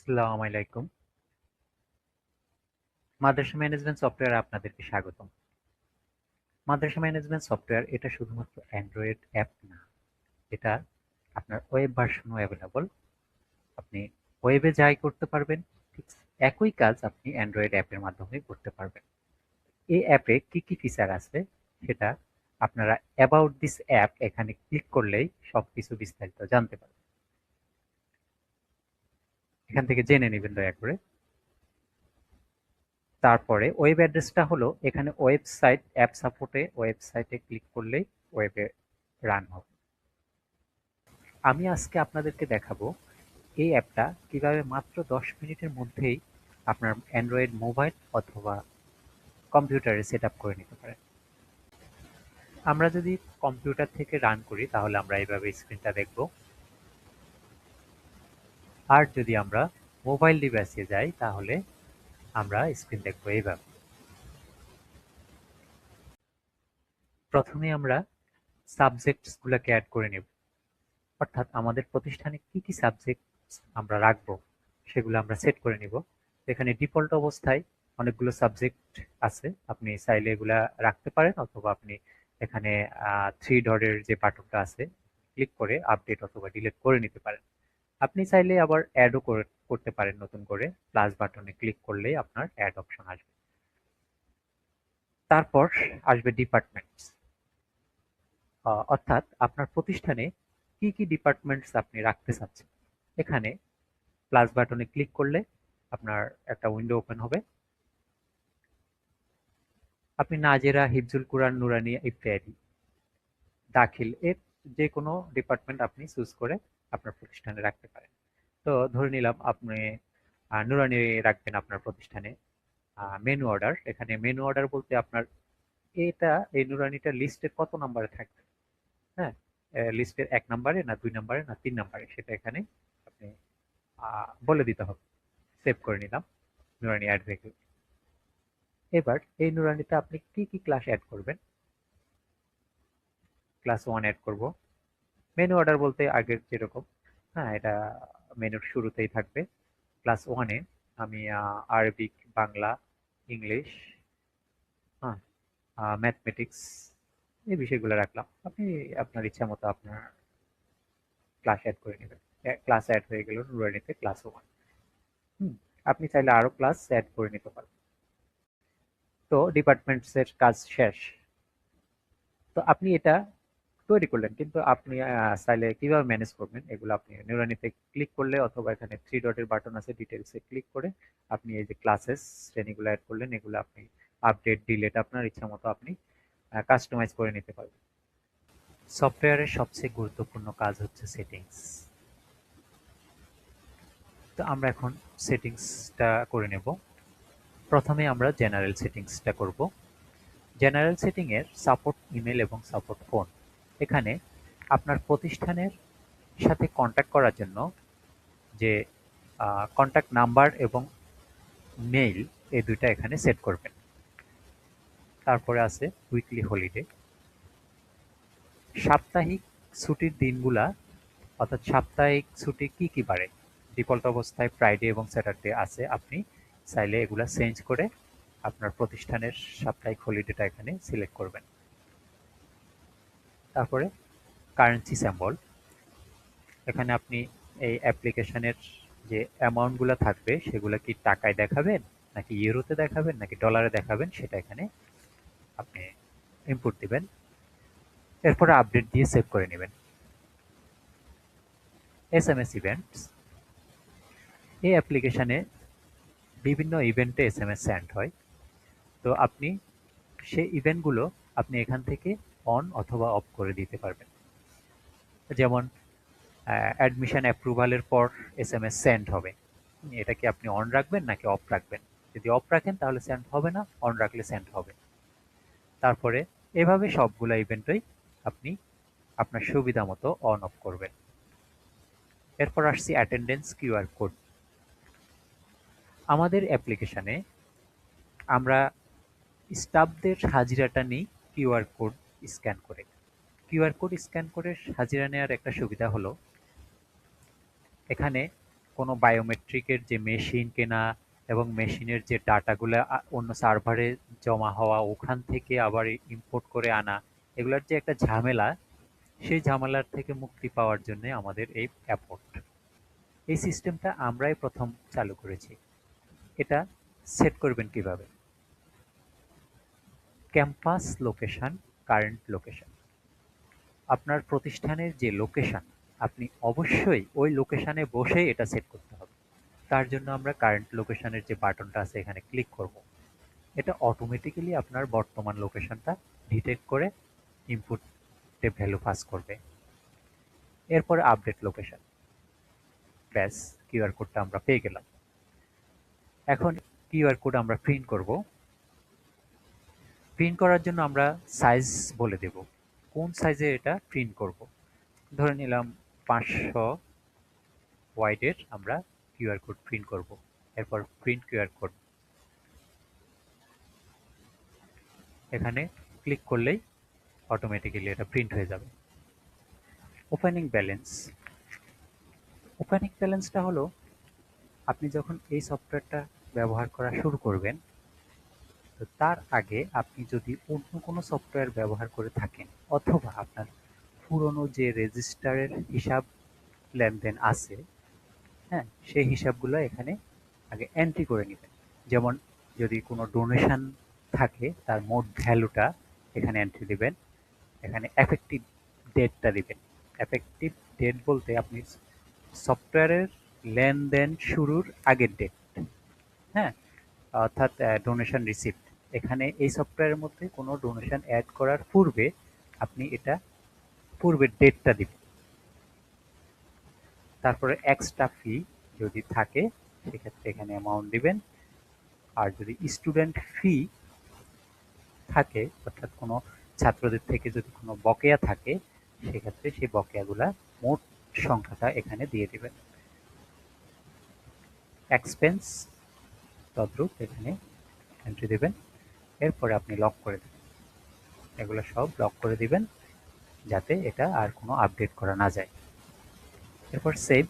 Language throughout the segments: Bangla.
আসসালামু আলাইকুম। মাদ্রাসা ম্যানেজমেন্ট সফটওয়্যারে আপনাদেরকে স্বাগতম। মাদ্রাসা ম্যানেজমেন্ট সফটওয়্যার এটা শুধুমাত্র অ্যান্ড্রয়েড অ্যাপ না। এটা আপনার ওয়েব ভার্সনও অ্যাভেলেবল। আপনি ওয়েবে যাই করতে পারবেন, ঠিক একই কাজ আপনি অ্যান্ড্রয়েড অ্যাপের মাধ্যমে করতে পারবেন। এই অ্যাপে কি কি ফিচার আছে সেটা আপনারা অ্যাবাউট দিস অ্যাপ এখানে ক্লিক করলেই সবকিছু বিস্তারিত জানতে পারবেন। এখান থেকে জেনে নেবেন দয়া করে। তারপরে ওয়েব অ্যাড্রেসটা হলো এখানে ওয়েবসাইট অ্যাপ সাপোর্টে ওয়েবসাইটে ক্লিক করলেই ওয়েবে রান হবে। আমি আজকে আপনাদেরকে দেখাবো এই অ্যাপটা কিভাবে মাত্র 10 মিনিটের মধ্যেই আপনার অ্যান্ড্রয়েড মোবাইল অথবা কম্পিউটারে সেট আপ করে নিতে পারেন। আমরা যদি কম্পিউটার থেকে রান করি তাহলে আমরা এইভাবে স্ক্রিনটা দেখব। আর যদি আমরা মোবাইল ডিভাইসে যাই তাহলে আমরা স্ক্রিন দেখবো এইভাবে। প্রথমে আমরা সাবজেক্টসগুলোকে অ্যাড করে নেব, অর্থাৎ আমাদের প্রতিষ্ঠানে কি কি সাবজেক্ট আমরা রাখবো সেগুলো আমরা সেট করে নিব। এখানে ডিফল্ট অবস্থায় অনেকগুলো সাবজেক্ট আছে, আপনি চাইলে এগুলা রাখতে পারেন অথবা আপনি এখানে থ্রি ডটের যে বাটনটা আছে ক্লিক করে আপডেট অথবা ডিলিট করে নিতে পারেন। আপনি চাইলে আবার অ্যাডও করতে পারেন, নতুন করে প্লাস বাটনে ক্লিক করলেই আপনার অ্যাড অপশন আসবে। তারপর আসবে ডিপার্টমেন্টস, অর্থাৎ আপনার প্রতিষ্ঠানে কি কি ডিপার্টমেন্টস আপনি রাখতে চাচ্ছেন। এখানে প্লাস বাটনে ক্লিক করলে আপনার একটা উইন্ডো ওপেন হবে। আপনি নাজেরা, হিফজুল কুরআন, নুরানি ইত্যাদি দাখিল এর যে কোনো ডিপার্টমেন্ট আপনি চুজ করে আপনার প্রতিষ্ঠানে রাখতে পারেন। তো ধরে নিলাম আপনি নুরানি রাখবেন আপনার প্রতিষ্ঠানে। মেনু অর্ডার, এখানে মেনু অর্ডার বলতে আপনার এই নুরানিটা লিস্টের কত নাম্বারে থাকবে। হ্যাঁ, লিস্টের 1 নম্বরে না 2 নম্বরে না 3 নম্বরে সেটা এখানে আপনি বলে দিতে হবে। সেভ করে নিলাম নুরানি অ্যাড হয়ে গেল। এবার এই নুরানিতে আপনি কি কি ক্লাস অ্যাড করবেন। ক্লাস 1 অ্যাড করব। মেনু অর্ডার বলতে আগের যেরকম, হ্যাঁ এটা মেনুর শুরুতেই থাকবে। ক্লাস 1-এ আমি আরবিক, বাংলা, ইংলিশ, হ্যাঁ, ম্যাথমেটিক্স এই বিষয়গুলো রাখলাম। আপনি আপনার ইচ্ছা মতো আপনার ক্লাস অ্যাড করে নেবেন। ক্লাস অ্যাড হয়ে গেল নুরানিতে ক্লাস 1। হুম, আপনি চাইলে আরো ক্লাস অ্যাড করে নিতে পারেন। তো ডিপার্টমেন্টসের কাজ শেষ। তো আপনি এটা তৈরি করলেন, কিন্তু আপনি চাইলে কিভাবে ম্যানেজ করবেন এগুলো আপনি নিউরানিতে ক্লিক করলে অথবা এখানে থ্রি ডটের বাটন আছে ডিটেলসে ক্লিক করে আপনি এই যে ক্লাসেস শ্রেণীগুলো অ্যাড করলেন এগুলো আপনি আপডেট ডিলেট আপনার ইচ্ছা মতো আপনি কাস্টমাইজ করে নিতে পারবেন। সফটওয়্যারের সবচেয়ে গুরুত্বপূর্ণ কাজ হচ্ছে সেটিংস। তো আমরা এখন সেটিংসটা করে নেব। প্রথমে আমরা জেনারেল সেটিংসটা করব। জেনারেল সেটিংয়ের সাপোর্ট ইমেল এবং সাপোর্ট ফোন, এখানে আপনার প্রতিষ্ঠানের সাথে কন্ট্যাক্ট করার জন্য যে কন্ট্যাক্ট নাম্বার এবং মেইল এই দুইটা এখানে সেট করবেন। তারপরে আছে উইকলি হলিডে, সাপ্তাহিক ছুটির দিনগুলা, অর্থাৎ সাপ্তাহিক ছুটি কি কি বারে। ডিফল্ট অবস্থায় ফ্রাইডে এবং স্যাটারডে আছে, আপনি চাইলে এগুলা চেঞ্জ করে আপনার প্রতিষ্ঠানের সাপ্তাহিক হলিডেটা এখানে সিলেক্ট করবেন। তারপরে কারেন্সি সিম্বল, এখানে আপনি এই অ্যাপ্লিকেশনের যে অ্যামাউন্টগুলো থাকবে সেগুলো কি টাকায় দেখাবেন নাকি ইউরোতে দেখাবেন নাকি ডলারে দেখাবেন সেটা এখানে আপনি ইনপুট দিবেন। এরপরে আপডেট দিয়ে সেভ করে নেবেন। এসএমএস ইভেন্টস, এই অ্যাপ্লিকেশনে বিভিন্ন ইভেন্টে এসএমএস সেন্ড হয়। তো আপনি সেই ইভেন্টগুলো আপনি এখান থেকে অন অথবা অফ করে দিতে পারবেন। যেমন অ্যাডমিশন অ্যাপ্রুভালের পর এসএমএস সেন্ড হবে, এটা কি আপনি অন রাখবেন নাকি অফ রাখবেন। যদি অফ রাখেন তাহলে সেন্ড হবে না, অন রাখলে সেন্ড হবে। তারপরে এভাবে সবগুলা ইভেন্টই আপনি আপনার সুবিধা মতো অন অফ করবেন। এরপর আসছি অ্যাটেন্ডেন্স কিউআর কোড। আমাদের অ্যাপ্লিকেশনে আমরা স্টাফদের হাজিরাটা নিই কিউআর কোড স্ক্যান করে। কিউআর কোড স্ক্যান করে হাজিরা নেওয়ার একটা সুবিধা হলো এখানে কোনো বায়োমেট্রিকের যে মেশিন কেনা এবং মেশিনের যে ডাটাগুলো অন্য সার্ভারে জমা হওয়া, ওখান থেকে আবার ইম্পোর্ট করে আনা, এগুলোর যে একটা ঝামেলা, সেই ঝামেলার থেকে মুক্তি পাওয়ার জন্য আমাদের এই অ্যাপোর্ট। এই সিস্টেমটা আমরাই প্রথম চালু করেছি। এটা সেট করবেন কিভাবে? Campus location, current location. আপনার প্রতিষ্ঠানের যে লোকেশন, আপনি অবশ্যই ওই লোকেশনে বসেই এটা সেট করতে হবে। তার জন্য আমরা কারেন্ট লোকেশনের যে বাটনটা আছে এখানে ক্লিক করব। এটা অটোমেটিক্যালি আপনার বর্তমান লোকেশনটা ডিটেক্ট করে ইনপুটে ভ্যালু পাস করবে। এরপরে আপডেট লোকেশন। ব্যাস, কিউআর কোডটা আমরা পেয়ে গেলাম। এখন কিউআর কোড আমরা প্রিন্ট করব। প্রিন্ট করার জন্য আমরা সাইজ বলে দেব, কোন সাইজে এটা প্রিন্ট করব। ধরে নিলাম 500 ওয়াইডের আমরা কিউআর কোড প্রিন্ট করব। এরপর প্রিন্ট কিউআর কোড, এখানে ক্লিক করলেই অটোমেটিক্যালি এটা প্রিন্ট হয়ে যাবে। Opening balance. ওপেনিং ব্যালেন্সটা হলো, আপনি যখন এই সফটওয়্যারটা ব্যবহার করা শুরু করবেন, তো তার আগে আপনি যদি অন্য কোনো সফটওয়্যার ব্যবহার করে থাকেন, অথবা আপনার পুরনো যে রেজিস্টারের হিসাব লেনদেন আছে, হ্যাঁ, সেই হিসাবগুলো এখানে আগে এন্ট্রি করে নেবেন। যেমন যদি কোনো ডোনেশন থাকে, তার মোট ভ্যালুটা এখানে এন্ট্রি দিবেন। এখানে এফেক্টিভ ডেটটা দিবেন। এফেক্টিভ ডেট বলতে আপনি সফটওয়্যারের লেনদেন শুরুর আগের ডেট, হ্যাঁ, অর্থাৎ ডোনেশন রিসিপ্ট। এখানে এই সফটওয়্যারের মধ্যে কোনো ডোনেশন অ্যাড করার পূর্বে আপনি এটা পূর্বের ডেটটা দিবেন। তারপরে এক্সট্রা ফি যদি থাকে সেক্ষেত্রে এখানে অ্যামাউন্ট দিবেন। আর যদি স্টুডেন্ট ফি থাকে, অর্থাৎ কোনো ছাত্রদের থেকে যদি কোনো বকেয়া থাকে, সেক্ষেত্রে সেই বকেয়াগুলা মোট সংখ্যাটা এখানে দিয়ে দিবেন। এক্সপেন্স তদ্রূপ এখানে এন্ট্রি দেবেন। এরপরে আপনি লক করে দেবেন, এগুলো সব লক করে দিবেন যাতে এটা আর কোনো আপডেট করা না যায়। এরপর সেভ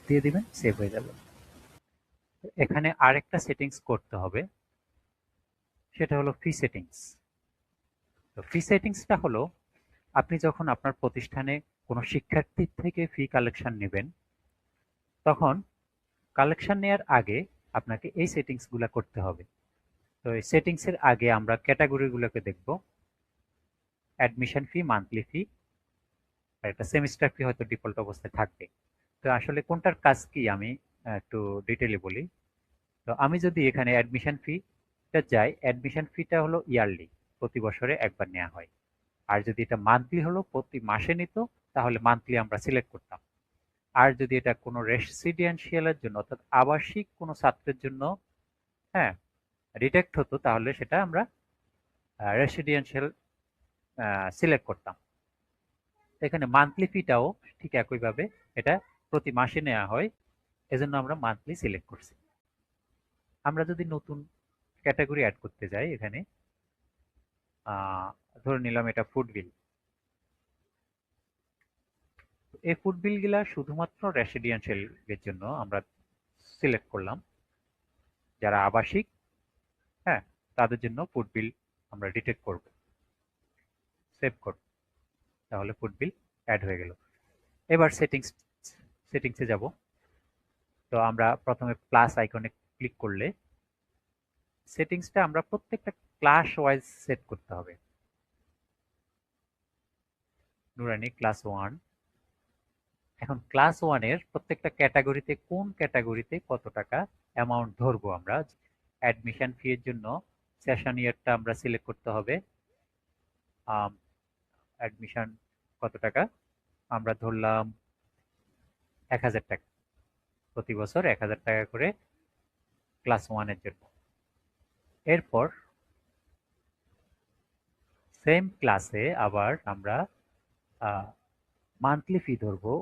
দিয়ে দিবেন, সেভ হয়ে যাবে। এখানে আরেকটা সেটিংস করতে হবে, সেটা হলো ফি সেটিংস। তো ফি সেটিংসটা হলো, আপনি যখন আপনার প্রতিষ্ঠানে কোনো শিক্ষার্থীর থেকে ফি কালেকশন নেবেন, তখন কালেকশন নেওয়ার আগে আপনাকে এই সেটিংসগুলো করতে হবে। তো এই সেটিংসের আগে আমরা ক্যাটাগরিগুলোকে দেখব। অ্যাডমিশন ফি, মান্থলি ফি, আর একটা সেমিস্টার ফি হয়তো ডিফল্ট অবস্থায় থাকবে। তো আসলে কোনটার কাজ কি আমি একটু ডিটেইলে বলি। তো আমি যদি এখানে অ্যাডমিশন ফিটা যাই, অ্যাডমিশন ফিটা হলো ইয়ারলি, প্রতি বছরে একবার নেওয়া হয়। আর যদি এটা মান্থলি হলো, প্রতি মাসে নিত, তাহলে মান্থলি আমরা সিলেক্ট করতাম। আর যদি এটা কোনো রেসিডেন্সিয়ালের জন্য, অর্থাৎ আবাসিক কোনো ছাত্রের জন্য, হ্যাঁ, ডিটেক্ট হতো, তাহলে সেটা আমরা রেসিডেন্সিয়াল সিলেক্ট করতাম। এখানে মান্থলি ফিটাও ঠিক একইভাবে, এটা প্রতি মাসে নেওয়া হয়, এজন্য আমরা মান্থলি সিলেক্ট করছি। আমরা যদি নতুন ক্যাটাগরি অ্যাড করতে যাই, এখানে ধরে নিলাম এটা ফুড বিল। এই ফুড বিল গুলা শুধুমাত্র রেসিডেন্সিয়াল এর জন্য আমরা সিলেক্ট করলাম। যারা আবাসিক, হ্যাঁ, তাদের জন্য ফুড বিল আমরা ডিটেক্ট করব। সেভ করব, তাহলে ফুড বিল অ্যাড হয়ে গেল। এবার সেটিংসে যাব। তো আমরা প্রথমে প্লাস আইকনে ক্লিক করলে সেটিংসটা আমরা প্রত্যেকটা ক্লাস ওয়াইজ সেট করতে হবে। নুরানি ক্লাস 1। এখন ক্লাস 1 এর প্রত্যেকটা ক্যাটাগরিতে কোন ক্যাটাগরিতে কত টাকা অ্যামাউন্ট ধরবো আমরা। অ্যাডমিশন ফি এর জন্য সেশন ইয়ারটা আমরা সিলেক্ট করতে হবে। অ্যাডমিশন কত টাকা, আমরা ধরলাম 1000 টাকা, প্রতি বছর 1000 টাকা করে ক্লাস 1 এর জন্য। এরপর সেম ক্লাসে আবার আমরা মান্থলি ফি ধরবো,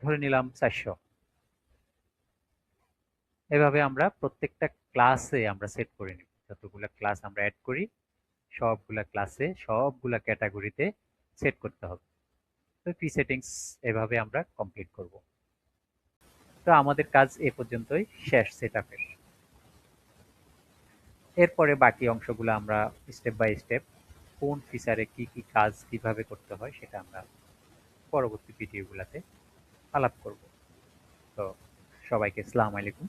ধরে নিলাম 400। এভাবে আমরা প্রত্যেকটা ক্লাসে আমরা সেট করে নিব। যতগুলা ক্লাস আমরা অ্যাড করি, সবগুলা ক্লাসে সবগুলা ক্যাটাগরিতে সেট করতে হবে। তো প্রিসেটিংস এভাবে আমরা কমপ্লিট করব। তো আমাদের কাজ এ পর্যন্তই, শেষ সেটআপের। এরপরে বাকি অংশগুলো আমরা স্টেপ বাই স্টেপ কোন ফিচারে কি কি কাজ কিভাবে করতে হয় সেটা আমরা পরবর্তী ভিডিওগুলোতে আলাপ করব। তো সবাইকে আসসালামু আলাইকুম।